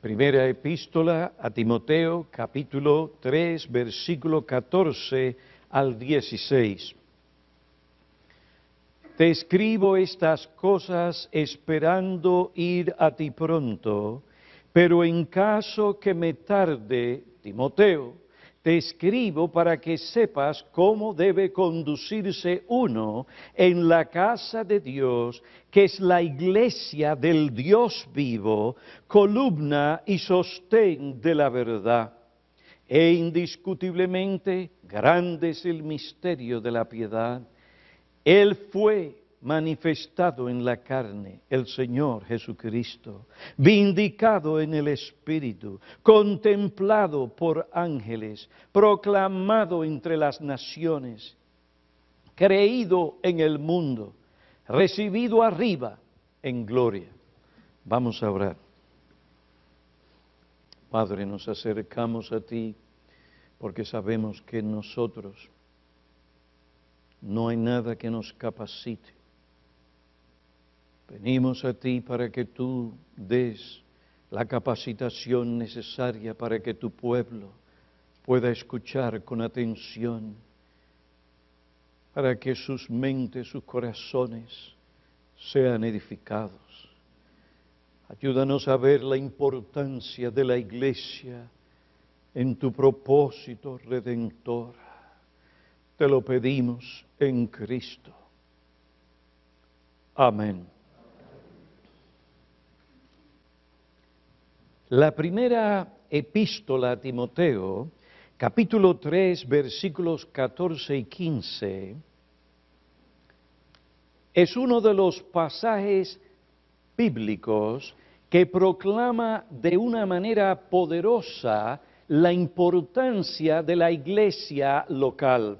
Primera epístola a Timoteo, capítulo 3, versículo 14 al 16. Te escribo estas cosas esperando ir a ti pronto, pero en caso que me tarde, Timoteo, te escribo para que sepas cómo debe conducirse uno en la casa de Dios, que es la iglesia del Dios vivo, columna y sostén de la verdad. E indiscutiblemente grande es el misterio de la piedad. Él fue manifestado en la carne, el Señor Jesucristo, vindicado en el Espíritu, contemplado por ángeles, proclamado entre las naciones, creído en el mundo, recibido arriba en gloria. Vamos a orar. Padre, nos acercamos a ti porque sabemos que en nosotros no hay nada que nos capacite. Venimos a ti para que tú des la capacitación necesaria para que tu pueblo pueda escuchar con atención, para que sus mentes, sus corazones sean edificados. Ayúdanos a ver la importancia de la iglesia en tu propósito redentor. Te lo pedimos en Cristo. Amén. La primera epístola a Timoteo, capítulo 3, versículos 14 y 15, es uno de los pasajes bíblicos que proclama de una manera poderosa la importancia de la iglesia local.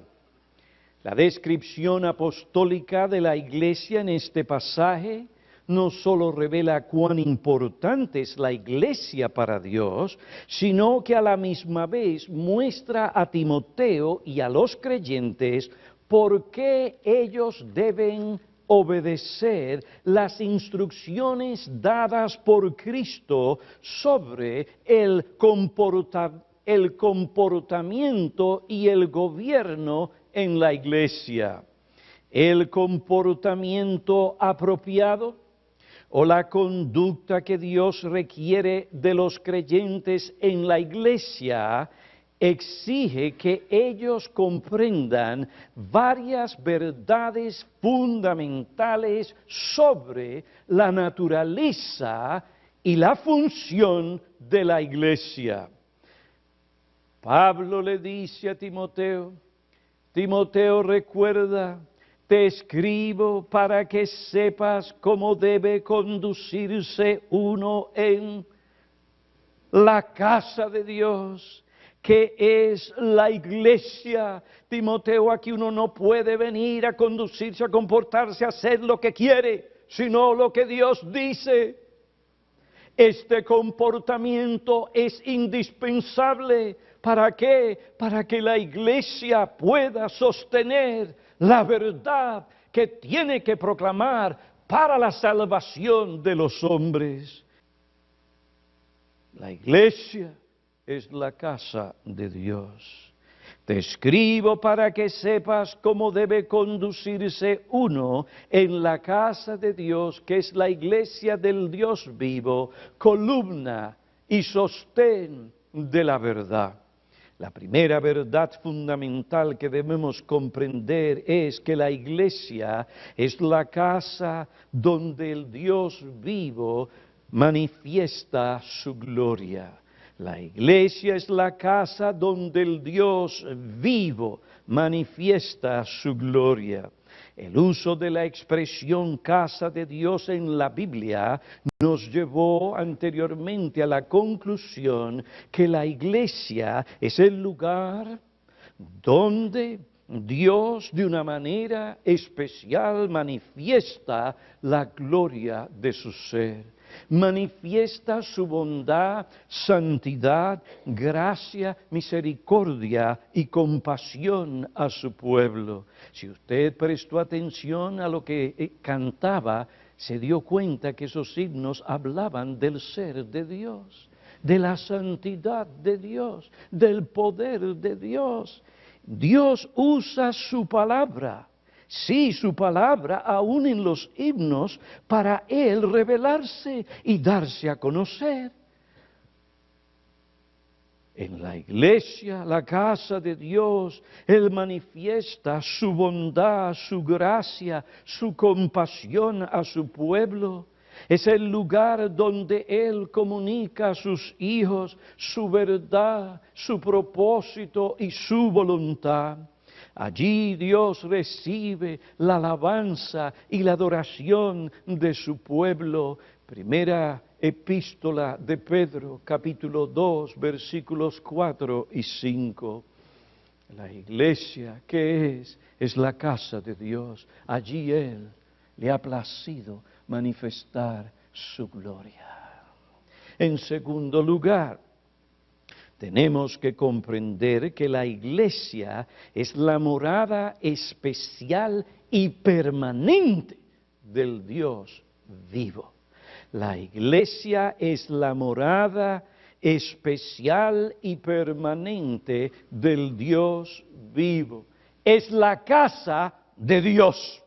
La descripción apostólica de la iglesia en este pasaje no solo revela cuán importante es la iglesia para Dios, sino que a la misma vez muestra a Timoteo y a los creyentes por qué ellos deben obedecer las instrucciones dadas por Cristo sobre el comportamiento y el gobierno en la iglesia. El comportamiento apropiado o la conducta que Dios requiere de los creyentes en la iglesia exige que ellos comprendan varias verdades fundamentales sobre la naturaleza y la función de la iglesia. Pablo le dice a Timoteo, Timoteo, recuerda, te escribo para que sepas cómo debe conducirse uno en la casa de Dios, que es la iglesia. Timoteo, aquí uno no puede venir a conducirse, a comportarse, a hacer lo que quiere, sino lo que Dios dice. Este comportamiento es indispensable. ¿Para qué? Para que la iglesia pueda sostener la verdad que tiene que proclamar para la salvación de los hombres. La iglesia es la casa de Dios. Te escribo para que sepas cómo debe conducirse uno en la casa de Dios, que es la iglesia del Dios vivo, columna y sostén de la verdad. La primera verdad fundamental que debemos comprender es que la iglesia es la casa donde el Dios vivo manifiesta su gloria. La iglesia es la casa donde el Dios vivo manifiesta su gloria. El uso de la expresión casa de Dios en la Biblia nos llevó anteriormente a la conclusión que la iglesia es el lugar donde Dios de una manera especial manifiesta la gloria de su ser. Manifiesta su bondad, santidad, gracia, misericordia y compasión a su pueblo. Si usted prestó atención a lo que cantaba, se dio cuenta que esos himnos hablaban del ser de Dios. de la santidad de Dios, del poder de Dios. Dios usa su palabra, sí, su palabra, aún en los himnos, para Él revelarse y darse a conocer. En la iglesia, la casa de Dios, Él manifiesta su bondad, su gracia, su compasión a su pueblo. Es el lugar donde Él comunica a sus hijos su verdad, su propósito y su voluntad. Allí Dios recibe la alabanza y la adoración de su pueblo. Primera epístola de Pedro, capítulo 2, versículos 4 y 5. La iglesia, ¿qué es? Es la casa de Dios. Allí Él le ha placido manifestar su gloria. En segundo lugar, tenemos que comprender que la iglesia es la morada especial y permanente del Dios vivo. La iglesia es la morada especial y permanente del Dios vivo. Es la casa de Dios.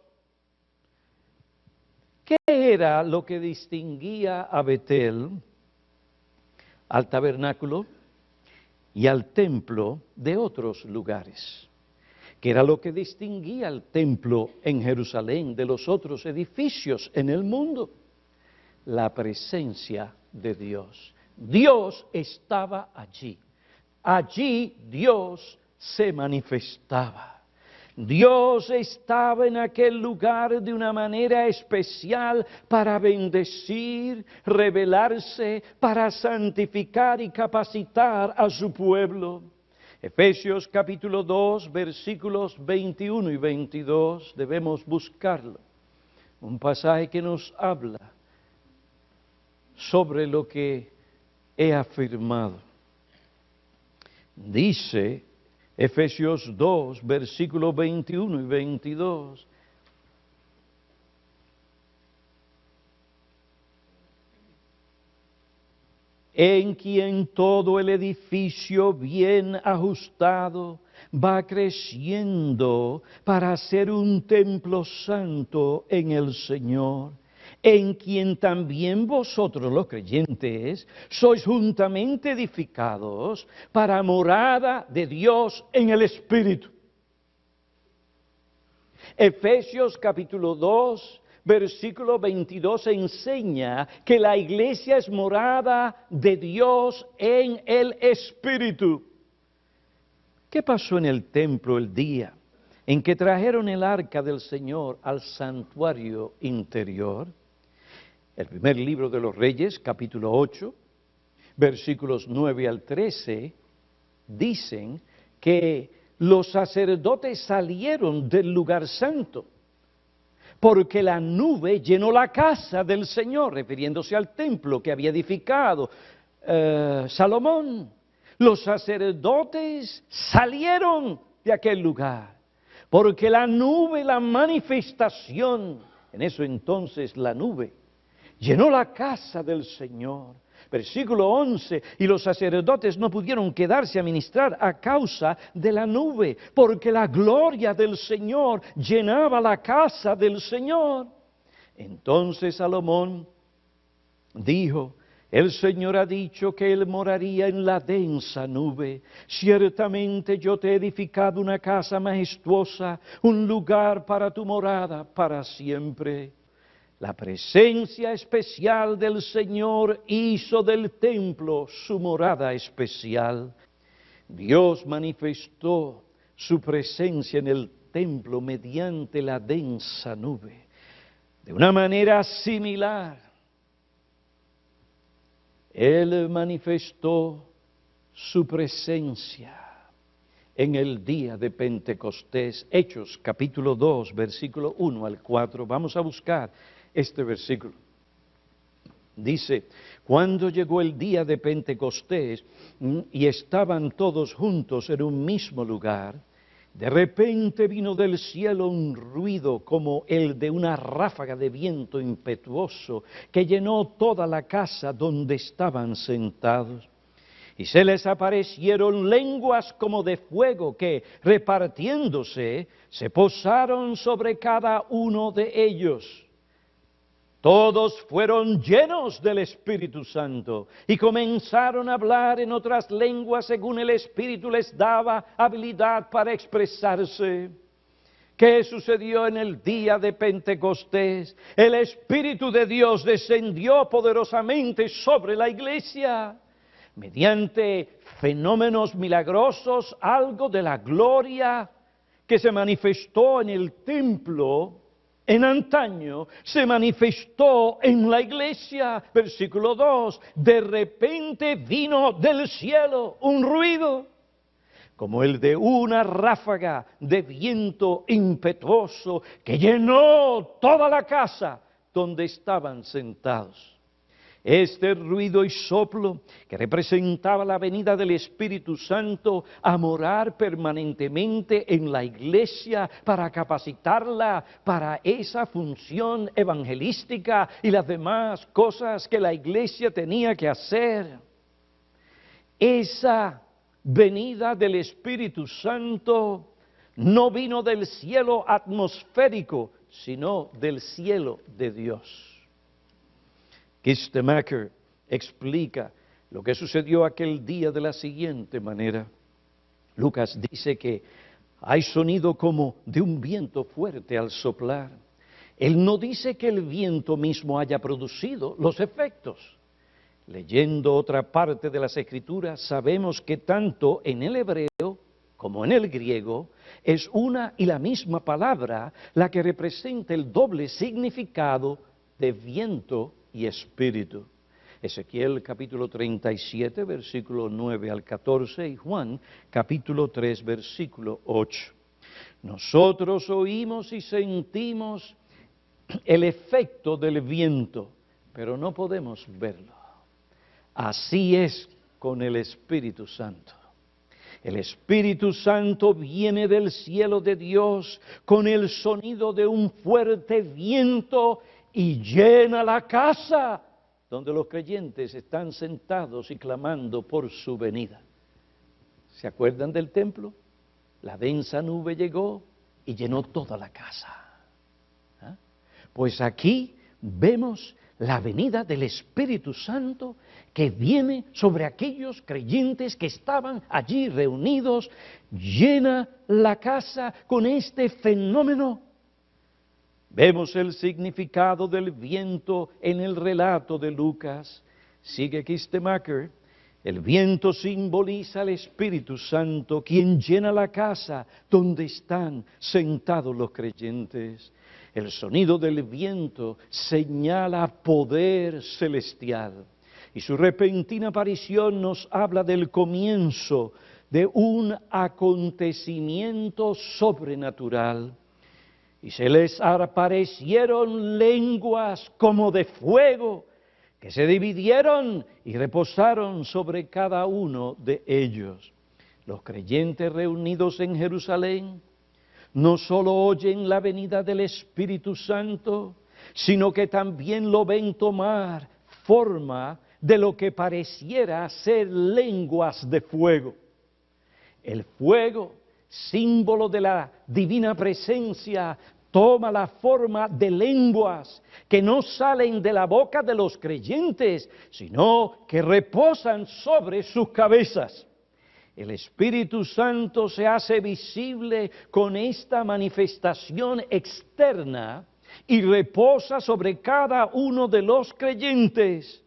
¿Qué era lo que distinguía a Betel, al tabernáculo y al templo de otros lugares? ¿Qué era lo que distinguía al templo en Jerusalén de los otros edificios en el mundo? La presencia de Dios. Dios estaba allí. Allí Dios se manifestaba. Dios estaba en aquel lugar de una manera especial para bendecir, revelarse, para santificar y capacitar a su pueblo. Efesios capítulo 2, versículos 21 y 22, debemos buscarlo. Un pasaje que nos habla sobre lo que he afirmado. Dice Efesios 2, versículos 21 y 22. En quien todo el edificio bien ajustado va creciendo para ser un templo santo en el Señor, en quien también vosotros los creyentes sois juntamente edificados para morada de Dios en el Espíritu. Efesios capítulo 2, versículo 22 enseña que la iglesia es morada de Dios en el Espíritu. ¿Qué pasó en el templo el día en que trajeron el arca del Señor al santuario interior? El primer libro de los Reyes, capítulo 8, versículos 9 al 13, dicen que los sacerdotes salieron del lugar santo, porque la nube llenó la casa del Señor, refiriéndose al templo que había edificado Salomón. Los sacerdotes salieron de aquel lugar, porque la nube, la manifestación, en eso entonces la nube, llenó la casa del Señor. Versículo 11, y los sacerdotes no pudieron quedarse a ministrar a causa de la nube, porque la gloria del Señor llenaba la casa del Señor. Entonces Salomón dijo: el Señor ha dicho que Él moraría en la densa nube. Ciertamente yo te he edificado una casa majestuosa, un lugar para tu morada para siempre. La presencia especial del Señor hizo del templo su morada especial. Dios manifestó su presencia en el templo mediante la densa nube. De una manera similar, Él manifestó su presencia en el día de Pentecostés. Hechos capítulo 2, versículo 1 al 4. Vamos a buscar este versículo. Dice: cuando llegó el día de Pentecostés y estaban todos juntos en un mismo lugar, De repente vino del cielo un ruido como el de una ráfaga de viento impetuoso que llenó toda la casa donde estaban sentados. Y se les aparecieron lenguas como de fuego que, repartiéndose, se posaron sobre cada uno de ellos. Todos fueron llenos del Espíritu Santo y comenzaron a hablar en otras lenguas según el Espíritu les daba habilidad para expresarse. ¿Qué sucedió en el día de Pentecostés? El Espíritu de Dios descendió poderosamente sobre la iglesia. Mediante fenómenos milagrosos, algo de la gloria que se manifestó en el templo en antaño, se manifestó en la iglesia. Versículo 2, de repente vino del cielo un ruido, como el de una ráfaga de viento impetuoso que llenó toda la casa donde estaban sentados. Este ruido y soplo que representaba la venida del Espíritu Santo a morar permanentemente en la iglesia para capacitarla para esa función evangelística y las demás cosas que la iglesia tenía que hacer. Esa venida del Espíritu Santo no vino del cielo atmosférico, sino del cielo de Dios. Kistemaker explica lo que sucedió aquel día de la siguiente manera. Lucas dice que hay sonido como de un viento fuerte al soplar. Él no dice que el viento mismo haya producido los efectos. Leyendo otra parte de las Escrituras, sabemos que tanto en el hebreo como en el griego es una y la misma palabra la que representa el doble significado de viento y espíritu. Ezequiel capítulo 37, versículo 9 al 14 y Juan capítulo 3, versículo 8. Nosotros oímos y sentimos el efecto del viento, pero no podemos verlo. Así es con el Espíritu Santo. El Espíritu Santo viene del cielo de Dios con el sonido de un fuerte viento y llena la casa donde los creyentes están sentados y clamando por su venida. ¿Se acuerdan del templo? La densa nube llegó y llenó toda la casa. ¿Ah? Pues aquí vemos la venida del Espíritu Santo que viene sobre aquellos creyentes que estaban allí reunidos, llena la casa con este fenómeno. Vemos el significado del viento en el relato de Lucas. Sigue Kistemaker. El viento simboliza al Espíritu Santo, quien llena la casa donde están sentados los creyentes. El sonido del viento señala poder celestial. Y su repentina aparición nos habla del comienzo de un acontecimiento sobrenatural. Y se les aparecieron lenguas como de fuego, que se dividieron y reposaron sobre cada uno de ellos. Los creyentes reunidos en Jerusalén no solo oyen la venida del Espíritu Santo, sino que también lo ven tomar forma de lo que pareciera ser lenguas de fuego. El fuego, símbolo de la divina presencia, toma la forma de lenguas que no salen de la boca de los creyentes, sino que reposan sobre sus cabezas. El Espíritu Santo se hace visible con esta manifestación externa y reposa sobre cada uno de los creyentes.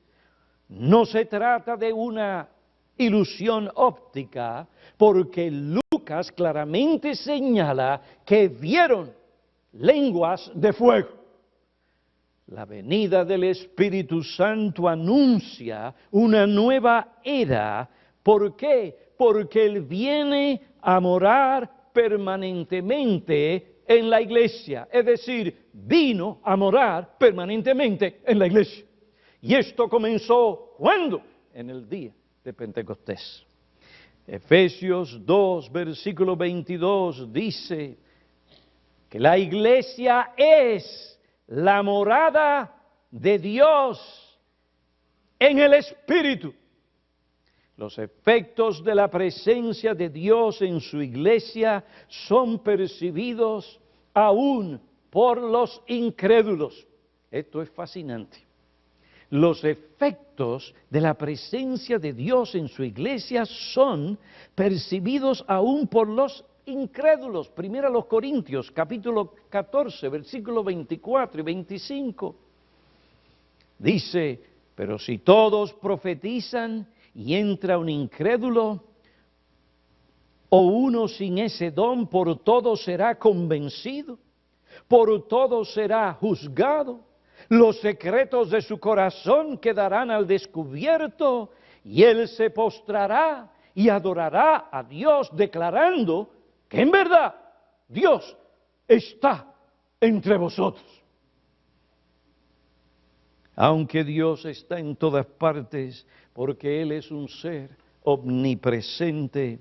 No se trata de una ilusión óptica, porque Lucas claramente señala que vieron lenguas de fuego. La venida del Espíritu Santo anuncia una nueva era. ¿Por qué? Porque Él viene a morar permanentemente en la iglesia. Es decir, vino a morar permanentemente en la iglesia. Y esto comenzó, ¿cuándo? En el día de Pentecostés. Efesios 2, versículo 22 dice que la iglesia es la morada de Dios en el Espíritu. Los efectos de la presencia de Dios en su iglesia son percibidos aún por los incrédulos. Esto es fascinante. Los efectos de la presencia de Dios en su iglesia son percibidos aún por los incrédulos. Primero a los Corintios, capítulo 14, versículos 24 y 25. Dice, pero si todos profetizan y entra un incrédulo o uno sin ese don, por todo será convencido, por todo será juzgado. Los secretos de su corazón quedarán al descubierto y él se postrará y adorará a Dios declarando que en verdad Dios está entre vosotros. Aunque Dios está en todas partes, porque Él es un ser omnipresente,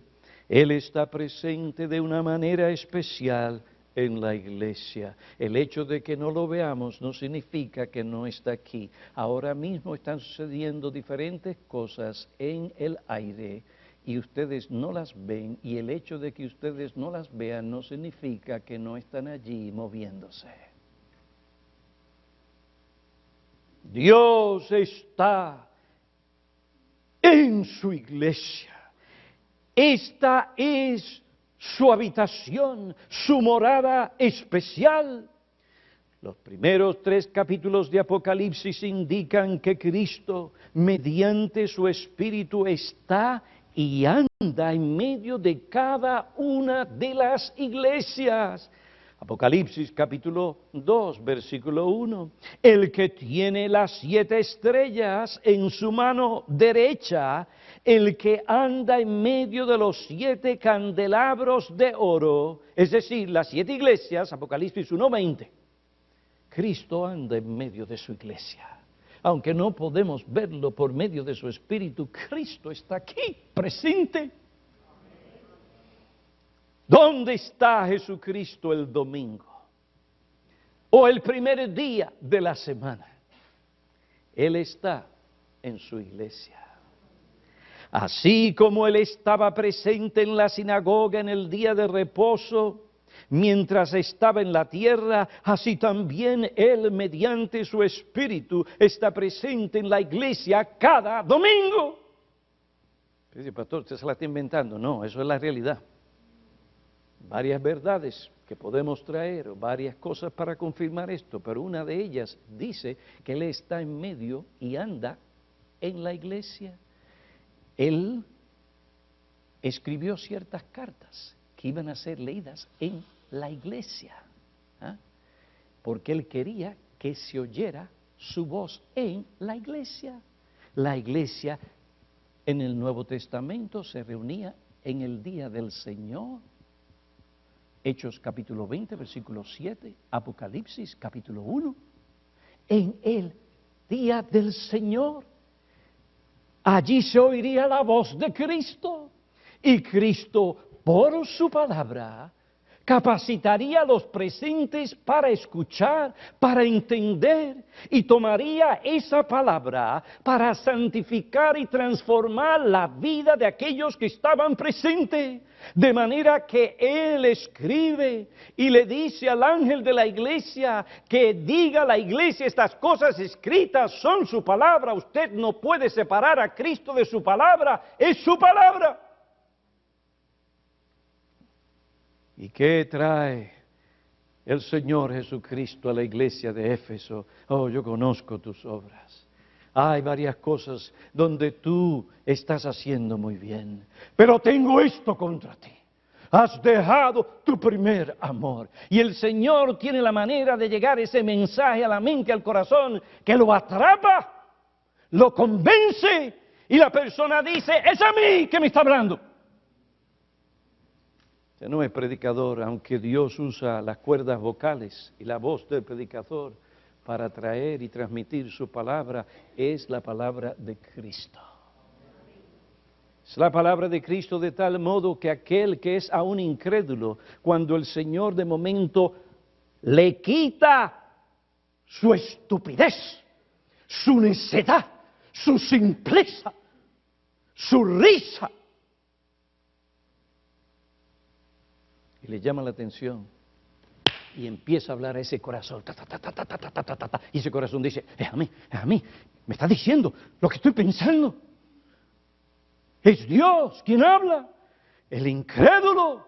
Él está presente de una manera especial en la iglesia. El hecho de que no lo veamos no significa que no está aquí. Ahora mismo están sucediendo diferentes cosas en el aire y ustedes no las ven, y el hecho de que ustedes no las vean no significa que no están allí moviéndose. Dios está en su iglesia. Esta es su habitación, su morada especial. Los primeros 3 capítulos de Apocalipsis indican que Cristo, mediante su Espíritu, está y anda en medio de cada una de las iglesias. Apocalipsis capítulo 2, versículo 1. El que tiene las 7 estrellas en su mano derecha, el que anda en medio de los 7 candelabros de oro, es decir, las 7 iglesias, Apocalipsis 1:20. Cristo anda en medio de su iglesia. Aunque no podemos verlo por medio de su Espíritu, Cristo está aquí, presente. ¿Dónde está Jesucristo el domingo? O el primer día de la semana. Él está en su iglesia. Así como Él estaba presente en la sinagoga en el día de reposo, mientras estaba en la tierra, así también Él, mediante su Espíritu, está presente en la iglesia cada domingo. Dice, pastor, usted se la está inventando. No, eso es la realidad. Varias verdades que podemos traer, varias cosas para confirmar esto, pero una de ellas dice que Él está en medio y anda en la iglesia. Él escribió ciertas cartas que iban a ser leídas en la iglesia, porque Él quería que se oyera su voz en la iglesia. La iglesia en el Nuevo Testamento se reunía en el día del Señor. Hechos capítulo 20, versículo 7, Apocalipsis capítulo 1, en el día del Señor. Allí se oiría la voz de Cristo, y Cristo, por su palabra, capacitaría a los presentes para escuchar, para entender, y tomaría esa palabra para santificar y transformar la vida de aquellos que estaban presentes. De manera que Él escribe y le dice al ángel de la iglesia que diga a la iglesia: estas cosas escritas son su palabra. Usted no puede separar a Cristo de su palabra, es su palabra. ¿Y qué trae el Señor Jesucristo a la iglesia de Éfeso? Oh, yo conozco tus obras. Hay varias cosas donde tú estás haciendo muy bien, pero tengo esto contra ti. Has dejado tu primer amor. Y el Señor tiene la manera de llegar ese mensaje a la mente, al corazón, que lo atrapa, lo convence, y la persona dice: es a mí que me está hablando. Usted no es predicador, aunque Dios usa las cuerdas vocales y la voz del predicador para traer y transmitir su palabra, es la palabra de Cristo. Es la palabra de Cristo de tal modo que aquel que es aún incrédulo, cuando el Señor de momento le quita su estupidez, su necedad, su simpleza, su risa, y le llama la atención y empieza a hablar a ese corazón, y ese corazón dice, es a mí, me está diciendo lo que estoy pensando. Es Dios quien habla. El incrédulo.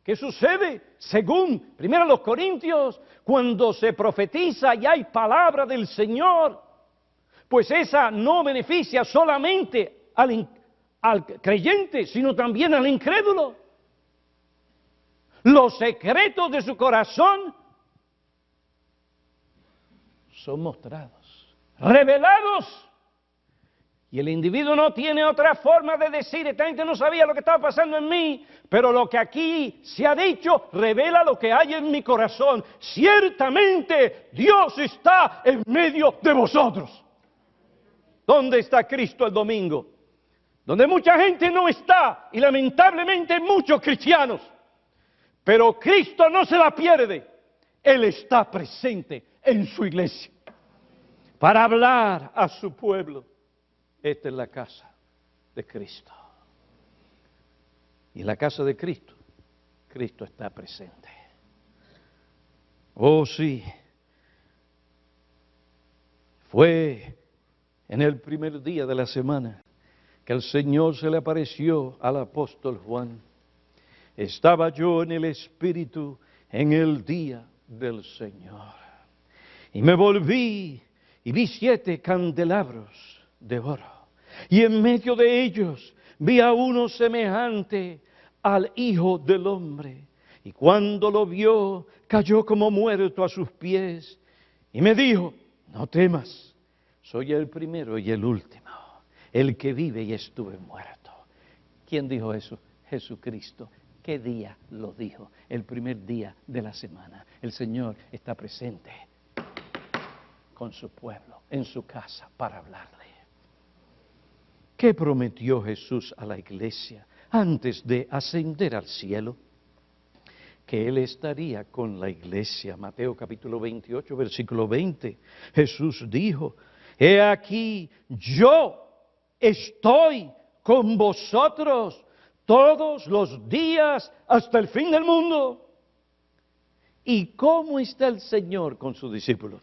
¿Qué sucede? Según 1 Corintios, cuando se profetiza y hay palabra del Señor, pues esa no beneficia solamente al creyente, sino también al incrédulo. Los secretos de su corazón son mostrados, revelados. Y el individuo no tiene otra forma de decir, esta gente no sabía lo que estaba pasando en mí, pero lo que aquí se ha dicho revela lo que hay en mi corazón. Ciertamente Dios está en medio de vosotros. ¿Dónde está Cristo el domingo? Donde mucha gente no está, y lamentablemente muchos cristianos. Pero Cristo no se la pierde. Él está presente en su iglesia para hablar a su pueblo. Esta es la casa de Cristo. Y en la casa de Cristo, Cristo está presente. Oh sí, fue en el primer día de la semana que el Señor se le apareció al apóstol Juan. Estaba yo en el Espíritu en el día del Señor. Y me volví y vi 7 candelabros de oro. Y en medio de ellos vi a uno semejante al Hijo del Hombre. Y cuando lo vio, cayó como muerto a sus pies. Y me dijo, no temas, soy el primero y el último, el que vive y estuve muerto. ¿Quién dijo eso? Jesucristo. ¿Qué día lo dijo? El primer día de la semana. El Señor está presente con su pueblo, en su casa, para hablarle. ¿Qué prometió Jesús a la iglesia antes de ascender al cielo? Que Él estaría con la iglesia. Mateo capítulo 28, versículo 20. Jesús dijo, he aquí, yo estoy con vosotros todos los días hasta el fin del mundo. ¿Y cómo está el Señor con sus discípulos?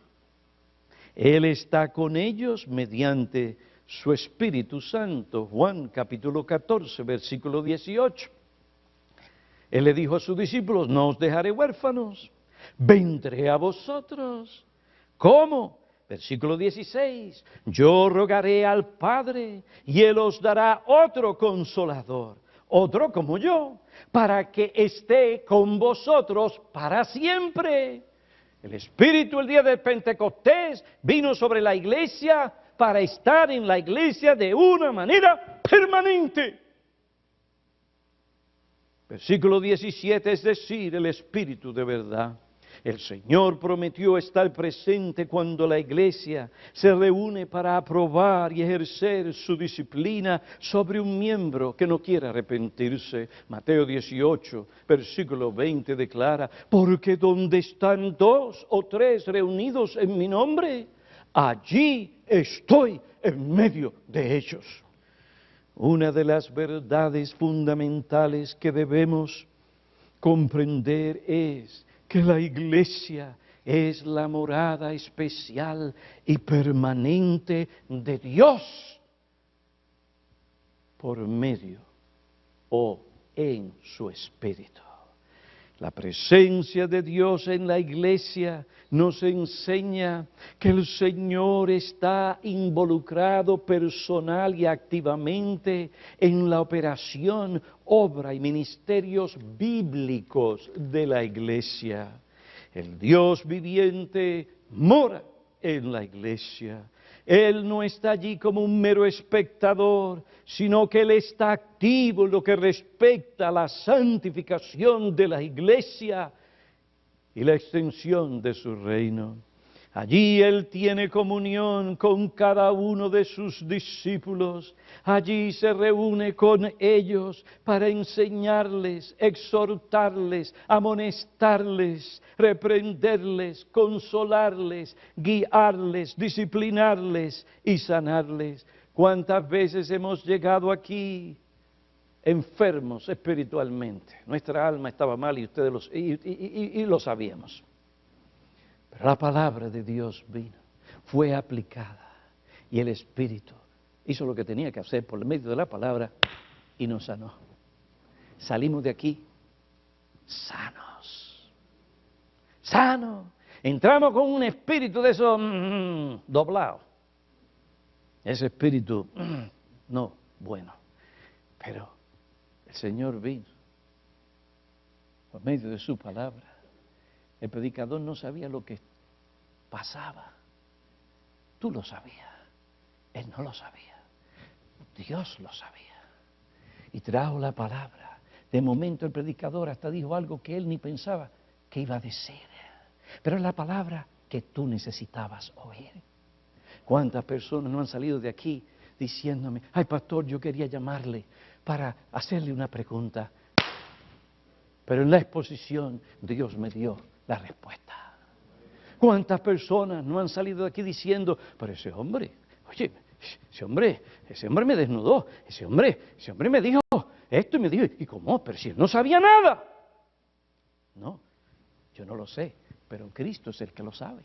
Él está con ellos mediante su Espíritu Santo. Juan capítulo 14, versículo 18. Él le dijo a sus discípulos, no os dejaré huérfanos, vendré a vosotros. ¿Cómo? Versículo 16, yo rogaré al Padre y Él os dará otro consolador, otro como yo, para que esté con vosotros para siempre. El Espíritu el día de Pentecostés vino sobre la iglesia para estar en la iglesia de una manera permanente. Versículo 17, es decir, el Espíritu de verdad. El Señor prometió estar presente cuando la iglesia se reúne para aprobar y ejercer su disciplina sobre un miembro que no quiera arrepentirse. Mateo 18, versículo 20 declara, porque donde están 2 o 3 reunidos en mi nombre, allí estoy en medio de ellos. Una de las verdades fundamentales que debemos comprender es que la iglesia es la morada especial y permanente de Dios por medio o en su Espíritu. La presencia de Dios en la iglesia nos enseña que el Señor está involucrado personal y activamente en la operación, obra y ministerios bíblicos de la iglesia. El Dios viviente mora en la iglesia. Él no está allí como un mero espectador, sino que Él está activo en lo que respecta a la santificación de la iglesia y la extensión de su reino. Allí Él tiene comunión con cada uno de sus discípulos. Allí se reúne con ellos para enseñarles, exhortarles, amonestarles, reprenderles, consolarles, guiarles, disciplinarles y sanarles. ¿Cuántas veces hemos llegado aquí enfermos espiritualmente? Nuestra alma estaba mal y ustedes lo sabíamos. Pero la palabra de Dios vino, fue aplicada y el Espíritu hizo lo que tenía que hacer por medio de la palabra y nos sanó. Salimos de aquí sanos. Sanos. Entramos con un espíritu de esos doblado. Ese espíritu no bueno. Pero el Señor vino por medio de su palabra. El predicador no sabía lo que pasaba. Tú lo sabías. Él no lo sabía. Dios lo sabía. Y trajo la palabra. De momento el predicador hasta dijo algo que él ni pensaba que iba a decir. Pero es la palabra que tú necesitabas oír. ¿Cuántas personas no han salido de aquí diciéndome, ay pastor, yo quería llamarle para hacerle una pregunta? Pero en la exposición Dios me dio la respuesta. ¿Cuántas personas no han salido de aquí diciendo, pero ese hombre, oye, ese hombre me desnudó, ese hombre me dijo esto y me dijo, ¿y cómo? Pero si él no sabía nada. No, yo no lo sé, pero Cristo es el que lo sabe.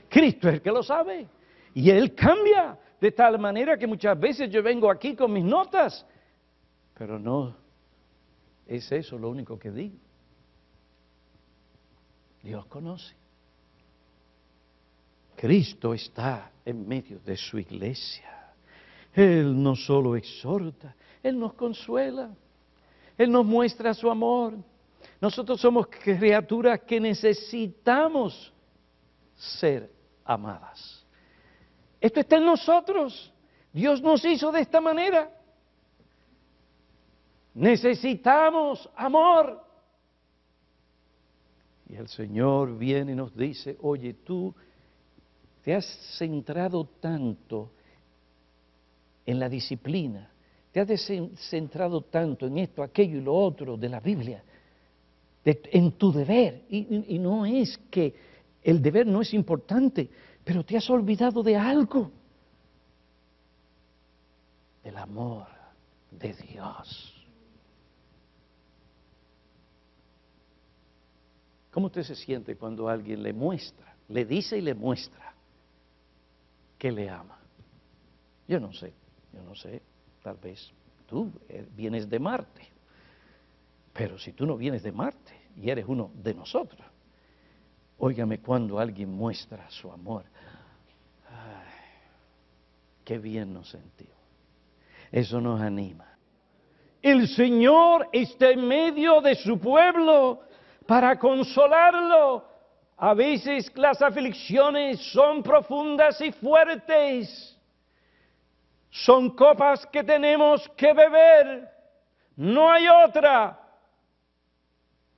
Cristo es el que lo sabe. Y Él cambia de tal manera que muchas veces yo vengo aquí con mis notas, pero no es eso lo único que digo. Dios conoce. Cristo está en medio de su iglesia. Él no solo exhorta, Él nos consuela, Él nos muestra su amor. Nosotros somos criaturas que necesitamos ser amadas. Esto está en nosotros. Dios nos hizo de esta manera. Necesitamos amor. Y el Señor viene y nos dice, oye, tú te has centrado tanto en la disciplina, te has centrado tanto en esto, aquello y lo otro de la Biblia, en tu deber. Y no es que el deber no es importante, pero te has olvidado de algo, del amor de Dios. ¿Cómo usted se siente cuando alguien le muestra, le dice y le muestra que le ama? Yo no sé, tal vez tú vienes de Marte, pero si tú no vienes de Marte y eres uno de nosotros, óigame cuando alguien muestra su amor, ay, qué bien nos sentimos, eso nos anima. El Señor está en medio de su pueblo para consolarlo. A veces las aflicciones son profundas y fuertes. Son copas que tenemos que beber. No hay otra.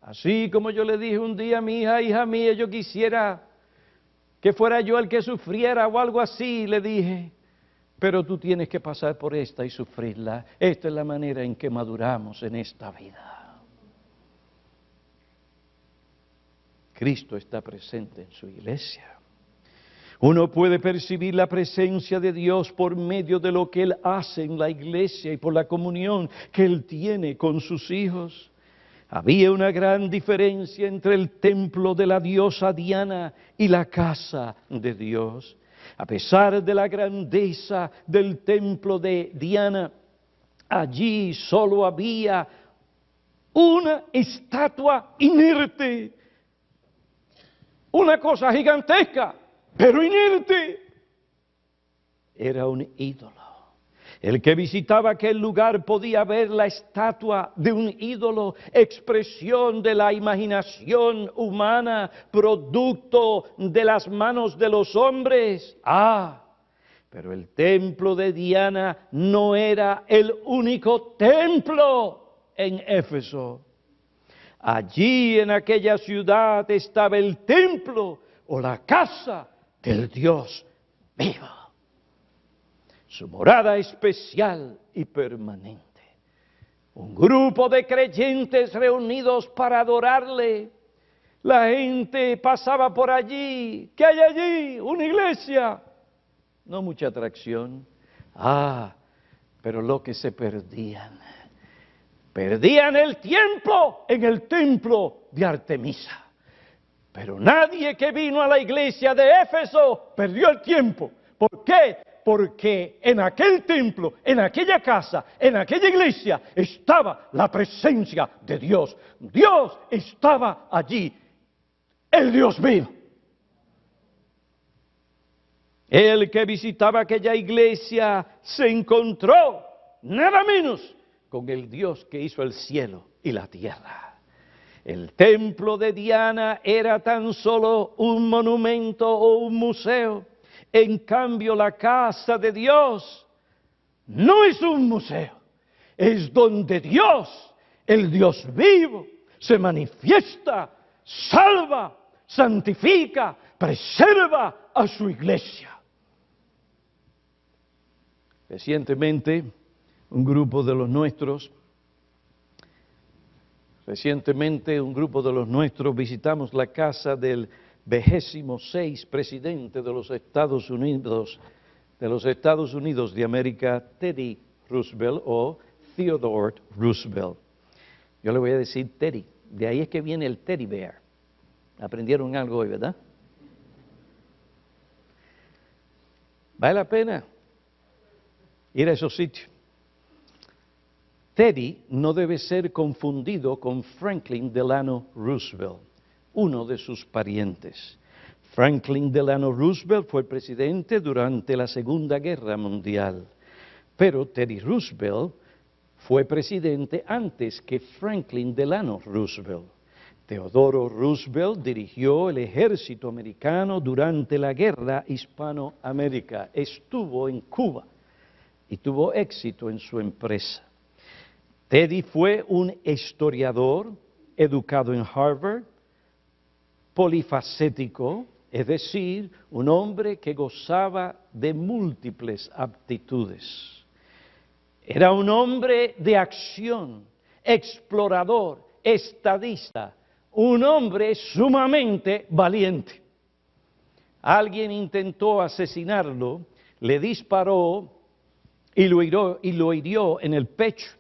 Así como yo le dije un día a mi hija mía, yo quisiera que fuera yo el que sufriera o algo así, le dije. Pero tú tienes que pasar por esta y sufrirla. Esta es la manera en que maduramos en esta vida. Cristo está presente en su iglesia. Uno puede percibir la presencia de Dios por medio de lo que Él hace en la iglesia y por la comunión que Él tiene con sus hijos. Había una gran diferencia entre el templo de la diosa Diana y la casa de Dios. A pesar de la grandeza del templo de Diana, allí solo había una estatua inerte. Una cosa gigantesca, pero inerte. Era un ídolo. El que visitaba aquel lugar podía ver la estatua de un ídolo, expresión de la imaginación humana, producto de las manos de los hombres. Pero el templo de Diana no era el único templo en Éfeso. Allí en aquella ciudad estaba el templo o la casa del Dios vivo. Su morada especial y permanente. Un grupo de creyentes reunidos para adorarle. La gente pasaba por allí. ¿Qué hay allí? Una iglesia. No mucha atracción. Pero lo que se perdían. Perdían el tiempo en el templo de Artemisa. Pero nadie que vino a la iglesia de Éfeso perdió el tiempo. ¿Por qué? Porque en aquel templo, en aquella casa, en aquella iglesia estaba la presencia de Dios. Dios estaba allí. El Dios vivo. El que visitaba aquella iglesia se encontró nada menos con el Dios que hizo el cielo y la tierra. El templo de Diana era tan solo un monumento o un museo. En cambio, la casa de Dios no es un museo. Es donde Dios, el Dios vivo, se manifiesta, salva, santifica, preserva a su iglesia. Recientemente, un grupo de los nuestros visitamos la casa del 26º presidente de los Estados Unidos de América, Teddy Roosevelt o Theodore Roosevelt. Yo le voy a decir Teddy, de ahí es que viene el teddy bear. Aprendieron algo hoy, ¿verdad? Vale la pena ir a esos sitios. Teddy no debe ser confundido con Franklin Delano Roosevelt, uno de sus parientes. Franklin Delano Roosevelt fue presidente durante la Segunda Guerra Mundial, pero Teddy Roosevelt fue presidente antes que Franklin Delano Roosevelt. Theodore Roosevelt dirigió el ejército americano durante la guerra hispanoamérica. Estuvo en Cuba y tuvo éxito en su empresa. Teddy fue un historiador educado en Harvard, polifacético, es decir, un hombre que gozaba de múltiples aptitudes. Era un hombre de acción, explorador, estadista, un hombre sumamente valiente. Alguien intentó asesinarlo, le disparó y lo hirió en el pecho.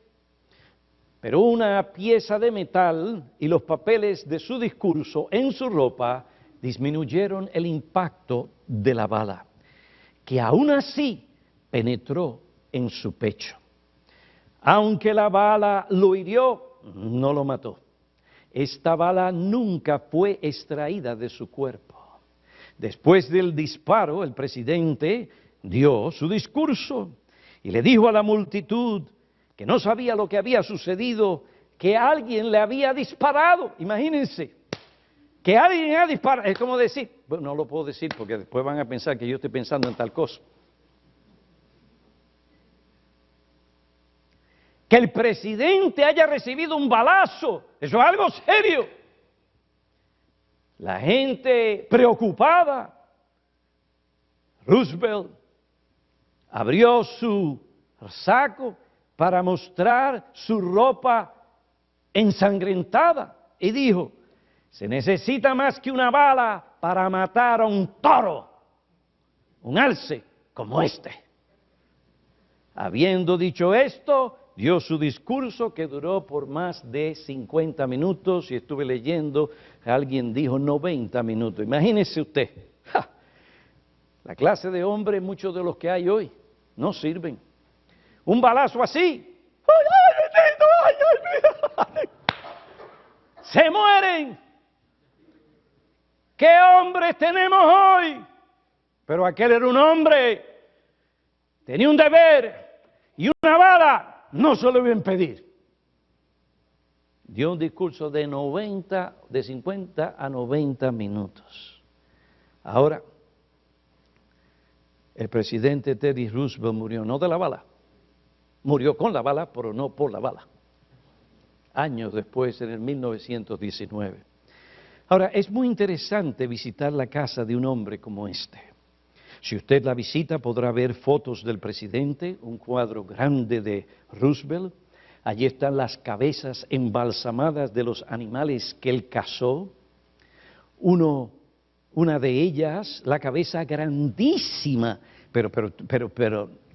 Pero una pieza de metal y los papeles de su discurso en su ropa disminuyeron el impacto de la bala, que aún así penetró en su pecho. Aunque la bala lo hirió, no lo mató. Esta bala nunca fue extraída de su cuerpo. Después del disparo, el presidente dio su discurso y le dijo a la multitud que no sabía lo que había sucedido, que alguien le había disparado. Imagínense, que alguien ha disparado. Es como decir, bueno, no lo puedo decir porque después van a pensar que yo estoy pensando en tal cosa. Que el presidente haya recibido un balazo, eso es algo serio. La gente preocupada. Roosevelt abrió su saco para mostrar su ropa ensangrentada y dijo, se necesita más que una bala para matar a un toro, un alce como este. Habiendo dicho esto, dio su discurso que duró por más de 50 minutos y estuve leyendo, alguien dijo 90 minutos. Imagínese usted, la clase de hombres, muchos de los que hay hoy, no sirven. Un balazo así, se mueren. ¿Qué hombres tenemos hoy? Pero aquel era un hombre, tenía un deber y una bala no se lo iba a impedir. Dio un discurso de 50 a 90 minutos. Ahora, el presidente Teddy Roosevelt murió no de la bala, murió con la bala, pero no por la bala. Años después, en el 1919. Ahora, es muy interesante visitar la casa de un hombre como este. Si usted la visita, podrá ver fotos del presidente, un cuadro grande de Roosevelt. Allí están las cabezas embalsamadas de los animales que él cazó. Una de ellas, la cabeza grandísima, pero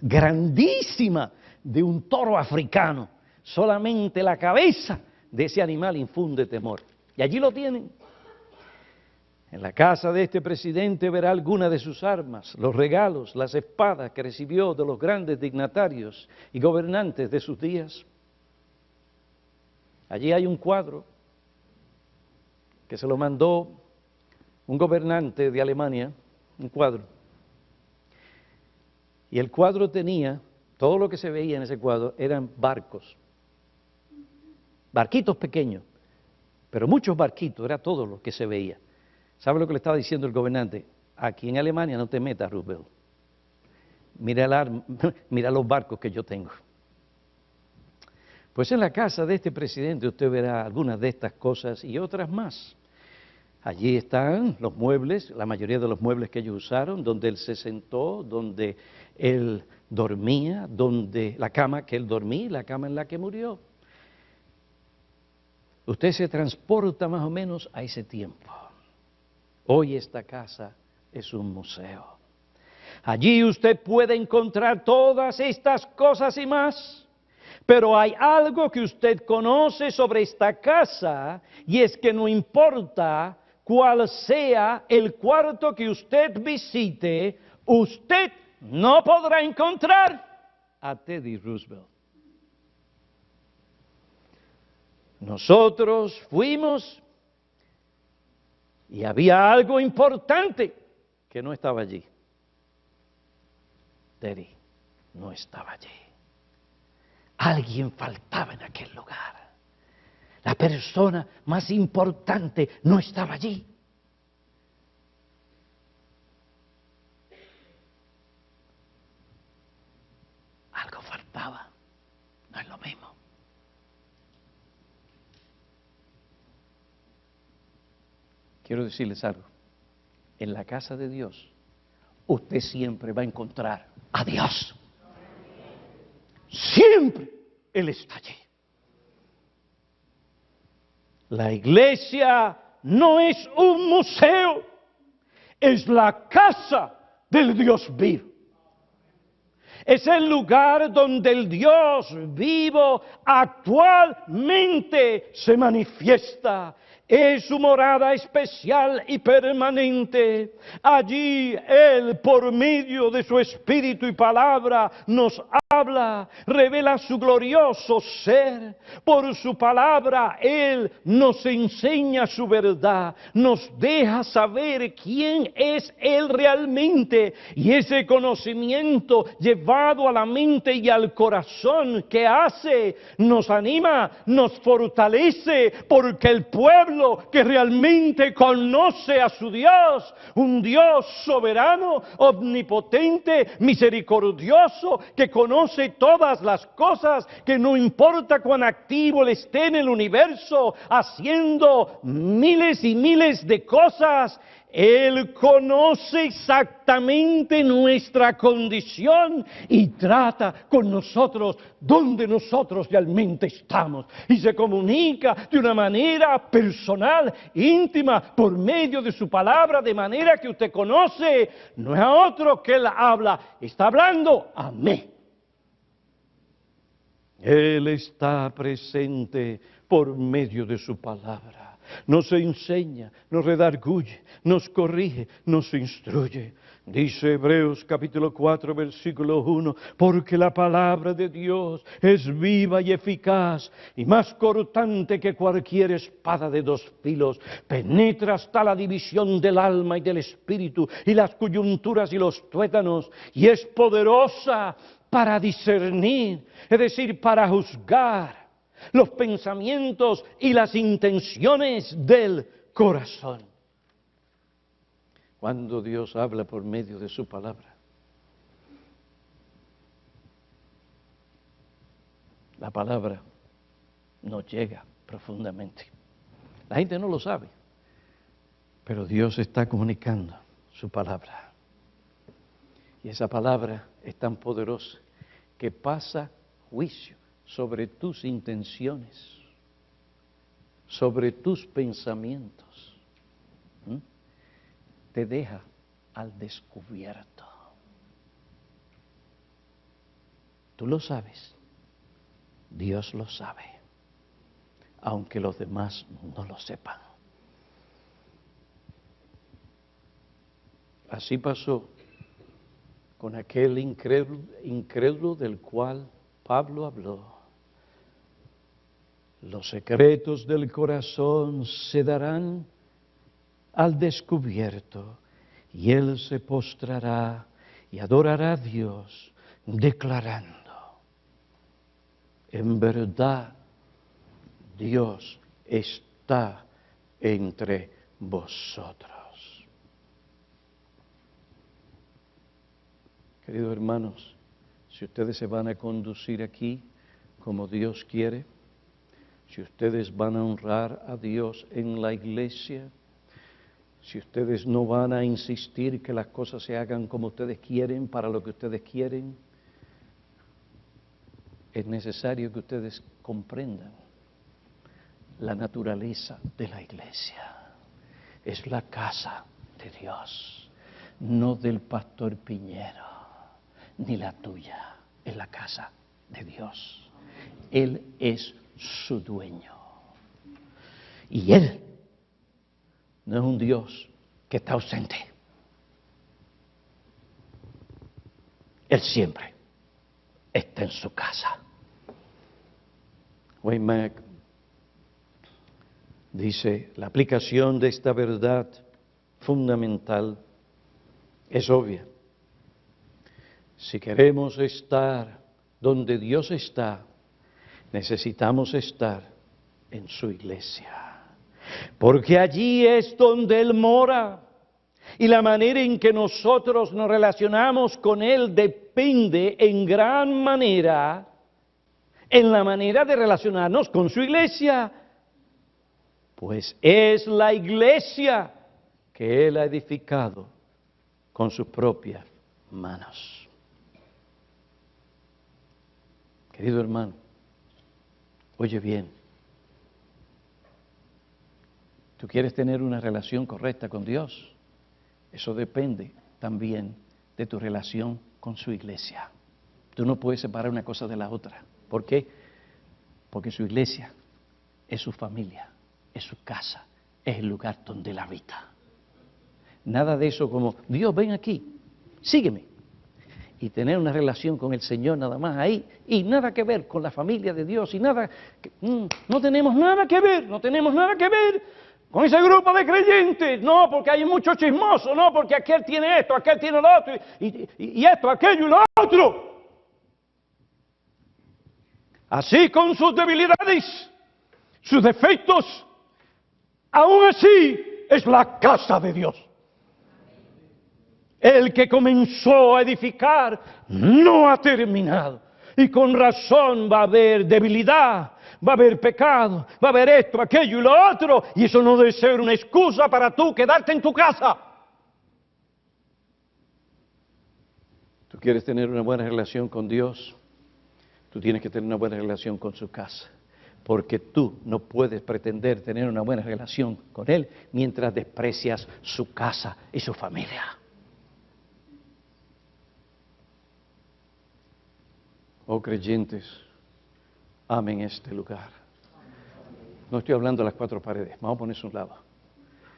grandísima, de un toro africano. Solamente la cabeza de ese animal infunde temor. Y allí lo tienen. En la casa de este presidente verá algunas de sus armas, los regalos, las espadas que recibió de los grandes dignatarios y gobernantes de sus días. Allí hay un cuadro que se lo mandó un gobernante de Alemania, un cuadro. Y el cuadro tenía, todo lo que se veía en ese cuadro eran barcos, barquitos pequeños, pero muchos barquitos, era todo lo que se veía. ¿Sabe lo que le estaba diciendo el gobernante? Aquí en Alemania no te metas, Roosevelt. Mira los barcos que yo tengo. Pues en la casa de este presidente usted verá algunas de estas cosas y otras más. Allí están los muebles, la mayoría de los muebles que ellos usaron, donde él se sentó, donde él dormía, donde la cama que él dormía, la cama en la que murió. Usted se transporta más o menos a ese tiempo. Hoy esta casa es un museo. Allí usted puede encontrar todas estas cosas y más. Pero hay algo que usted conoce sobre esta casa y es que no importa cuál sea el cuarto que usted visite, usted no podrá encontrar a Teddy Roosevelt. Nosotros fuimos y había algo importante que no estaba allí. Teddy no estaba allí. Alguien faltaba en aquel lugar. La persona más importante no estaba allí. Algo faltaba. No es lo mismo. Quiero decirles algo. En la casa de Dios, usted siempre va a encontrar a Dios. Siempre Él está allí. La iglesia no es un museo, es la casa del Dios vivo. Es el lugar donde el Dios vivo actualmente se manifiesta. Es su morada especial y permanente. Allí Él, por medio de su Espíritu y palabra, nos habla, revela su glorioso ser. Por su palabra Él nos enseña su verdad, nos deja saber quién es Él realmente. Y ese conocimiento llevado a la mente y al corazón, ¿qué hace? Nos anima, nos fortalece, porque el pueblo que realmente conoce a su Dios, un Dios soberano, omnipotente, misericordioso, que conoce todas las cosas, que no importa cuán activo Él esté en el universo, haciendo miles y miles de cosas, Él conoce exactamente nuestra condición y trata con nosotros donde nosotros realmente estamos. Y se comunica de una manera personal, íntima, por medio de su palabra, de manera que usted conoce, no es a otro que Él habla, está hablando a mí. Él está presente por medio de su palabra. Nos enseña, nos redarguye, nos corrige, nos instruye. Dice Hebreos capítulo 4, versículo 1, porque la palabra de Dios es viva y eficaz y más cortante que cualquier espada de dos filos. Penetra hasta la división del alma y del espíritu y las coyunturas y los tuétanos y es poderosa para discernir, es decir, para juzgar los pensamientos y las intenciones del corazón. Cuando Dios habla por medio de su palabra, la palabra nos llega profundamente. La gente no lo sabe, Pero Dios está comunicando su palabra. Y esa palabra es tan poderosa que pasa juicio sobre tus intenciones, sobre tus pensamientos. Te deja al descubierto. Tú lo sabes, Dios lo sabe, aunque los demás no lo sepan. Así pasó con aquel incrédulo del cual Pablo habló. Los secretos del corazón se darán al descubierto y él se postrará y adorará a Dios declarando: en verdad, Dios está entre vosotros. Queridos hermanos, si ustedes se van a conducir aquí como Dios quiere, si ustedes van a honrar a Dios en la iglesia, si ustedes no van a insistir que las cosas se hagan como ustedes quieren, para lo que ustedes quieren, es necesario que ustedes comprendan la naturaleza de la iglesia. Es la casa de Dios, no del pastor Piñero, ni la tuya, es la casa de Dios. Él es su dueño. Y Él no es un Dios que está ausente. Él siempre está en su casa. Wayne Mack dice: la aplicación de esta verdad fundamental es obvia. Si queremos estar donde Dios está, necesitamos estar en su iglesia. Porque allí es donde Él mora. Y la manera en que nosotros nos relacionamos con Él depende en gran manera en la manera de relacionarnos con su iglesia. Pues es la iglesia que Él ha edificado con sus propias manos. Querido hermano, oye bien, ¿tú quieres tener una relación correcta con Dios? Eso depende también de tu relación con su iglesia. Tú no puedes separar una cosa de la otra. ¿Por qué? Porque su iglesia es su familia, es su casa, es el lugar donde Él habita. Nada de eso como: Dios, ven aquí, sígueme. Y tener una relación con el Señor nada más ahí, y nada que ver con la familia de Dios, y nada, no tenemos nada que ver con ese grupo de creyentes. No, porque hay muchos chismosos, no, porque aquel tiene esto, aquel tiene lo otro, y esto, aquello y lo otro. Así con sus debilidades, sus defectos, aún así es la casa de Dios. El que comenzó a edificar no ha terminado. Y con razón va a haber debilidad, va a haber pecado, va a haber esto, aquello y lo otro. Y eso no debe ser una excusa para tú quedarte en tu casa. ¿Tú quieres tener una buena relación con Dios? Tú tienes que tener una buena relación con su casa. Porque tú no puedes pretender tener una buena relación con Él mientras desprecias su casa y su familia. Oh creyentes, amen este lugar. No estoy hablando de las cuatro paredes, vamos a ponerse a un lado.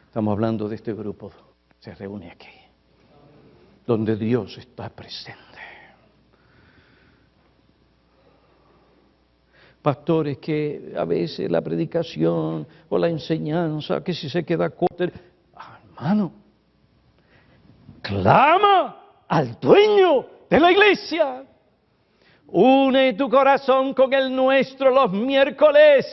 Estamos hablando de este grupo que se reúne aquí, donde Dios está presente. Pastores, que a veces la predicación o la enseñanza, que si se queda corta, hermano, clama al dueño de la iglesia. Une tu corazón con el nuestro los miércoles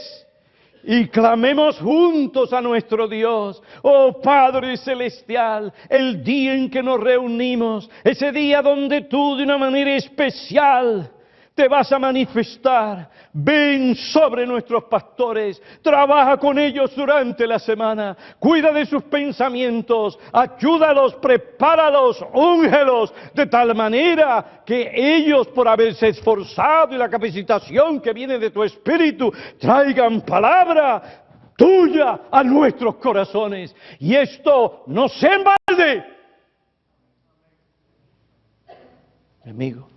y clamemos juntos a nuestro Dios. Oh Padre Celestial, el día en que nos reunimos, ese día donde tú de una manera especial te vas a manifestar. Ven sobre nuestros pastores, trabaja con ellos durante la semana, cuida de sus pensamientos, ayúdalos, prepáralos, úngelos, de tal manera que ellos, por haberse esforzado y la capacitación que viene de tu Espíritu, traigan palabra tuya a nuestros corazones. Y esto no se embalde. Mi amigo,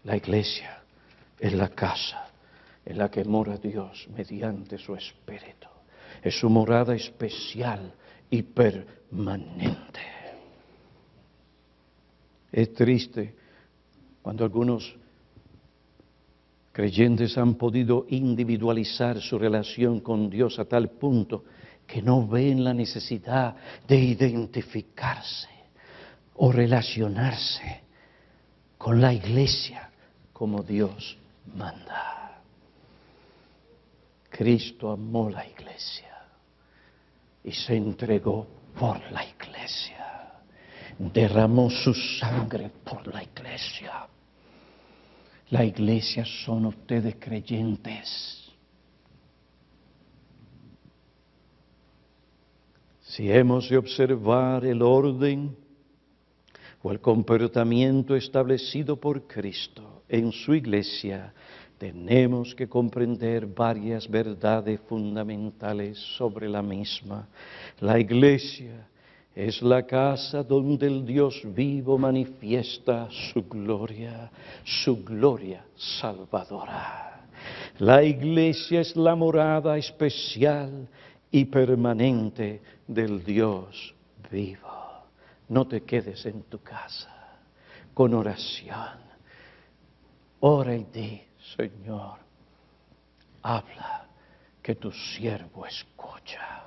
la iglesia es la casa en la que mora Dios mediante su Espíritu. Es su morada especial y permanente. Es triste cuando algunos creyentes han podido individualizar su relación con Dios a tal punto que no ven la necesidad de identificarse o relacionarse con la iglesia como Dios manda. Cristo amó la iglesia y se entregó por la iglesia. Derramó su sangre por la iglesia. La iglesia son ustedes creyentes. Si hemos de observar el orden o el comportamiento establecido por Cristo en su iglesia, tenemos que comprender varias verdades fundamentales sobre la misma. La iglesia es la casa donde el Dios vivo manifiesta su gloria salvadora. La iglesia es la morada especial y permanente del Dios vivo. No te quedes en tu casa con oración. Ora y di, Señor, habla, que tu siervo escucha.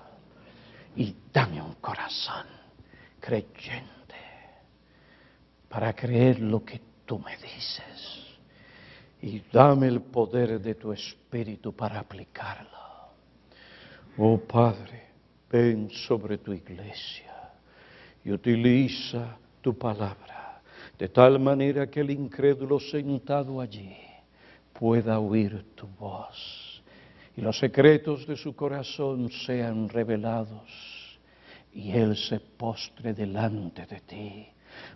Y dame un corazón creyente para creer lo que tú me dices. Y dame el poder de tu Espíritu para aplicarlo. Oh Padre, ven sobre tu iglesia y utiliza tu palabra de tal manera que el incrédulo sentado allí pueda oír tu voz y los secretos de su corazón sean revelados y él se postre delante de ti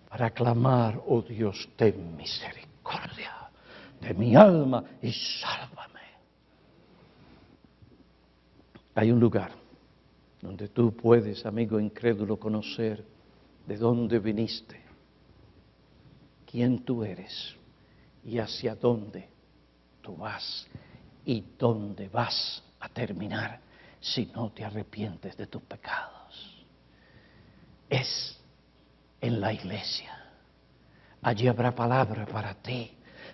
para clamar: oh Dios, ten misericordia de mi alma y sálvame. Hay un lugar donde tú puedes, amigo incrédulo, conocer de dónde viniste, quién tú eres y hacia dónde tú vas y dónde vas a terminar si no te arrepientes de tus pecados. Es en la iglesia. Allí habrá palabra para ti,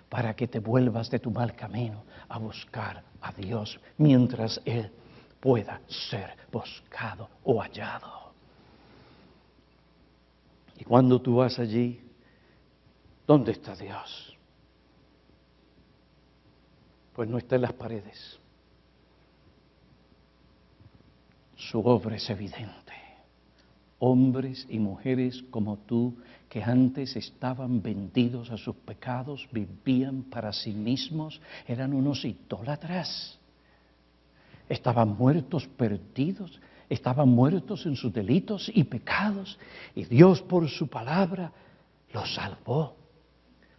para que te vuelvas de tu mal camino a buscar a Dios mientras Él pueda ser buscado o hallado. Y cuando tú vas allí, ¿dónde está Dios? Pues no está en las paredes. Su obra es evidente. Hombres y mujeres como tú, que antes estaban vendidos a sus pecados, vivían para sí mismos, eran unos idólatras. Estaban muertos, perdidos, estaban muertos en sus delitos y pecados, y Dios por su palabra los salvó,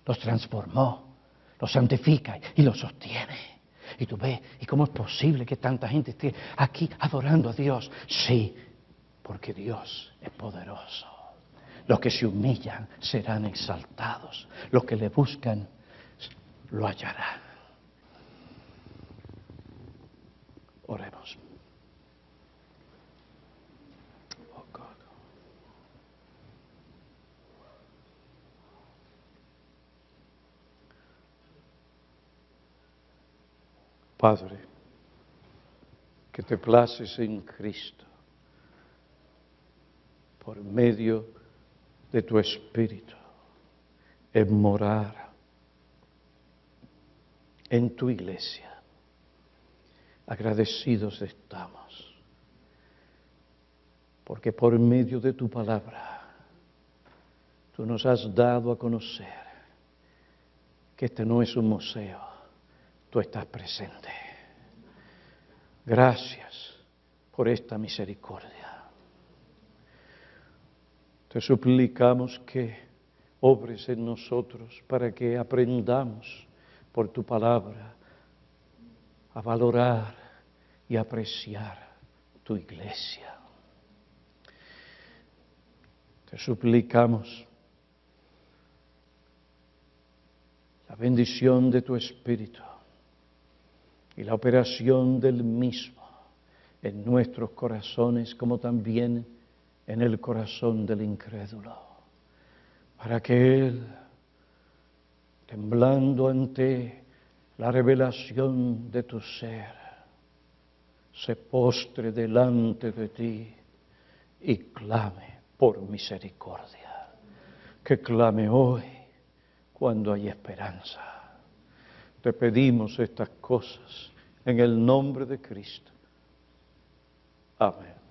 los transformó, los santifica y los sostiene. Y tú ves, ¿y cómo es posible que tanta gente esté aquí adorando a Dios? Sí, porque Dios es poderoso. Los que se humillan serán exaltados, los que le buscan lo hallarán. Oremos. Oh God. Padre, que te places en Cristo por medio de tu Espíritu en morar en tu iglesia. Agradecidos estamos, porque por medio de tu palabra tú nos has dado a conocer que este no es un museo, tú estás presente. Gracias por esta misericordia. Te suplicamos que obres en nosotros para que aprendamos por tu palabra a valorar y apreciar tu iglesia. Te suplicamos la bendición de tu Espíritu y la operación del mismo en nuestros corazones como también en el corazón del incrédulo, para que Él, temblando ante la revelación de tu ser, se postre delante de ti y clame por misericordia, que clame hoy cuando hay esperanza. Te pedimos estas cosas en el nombre de Cristo. Amén.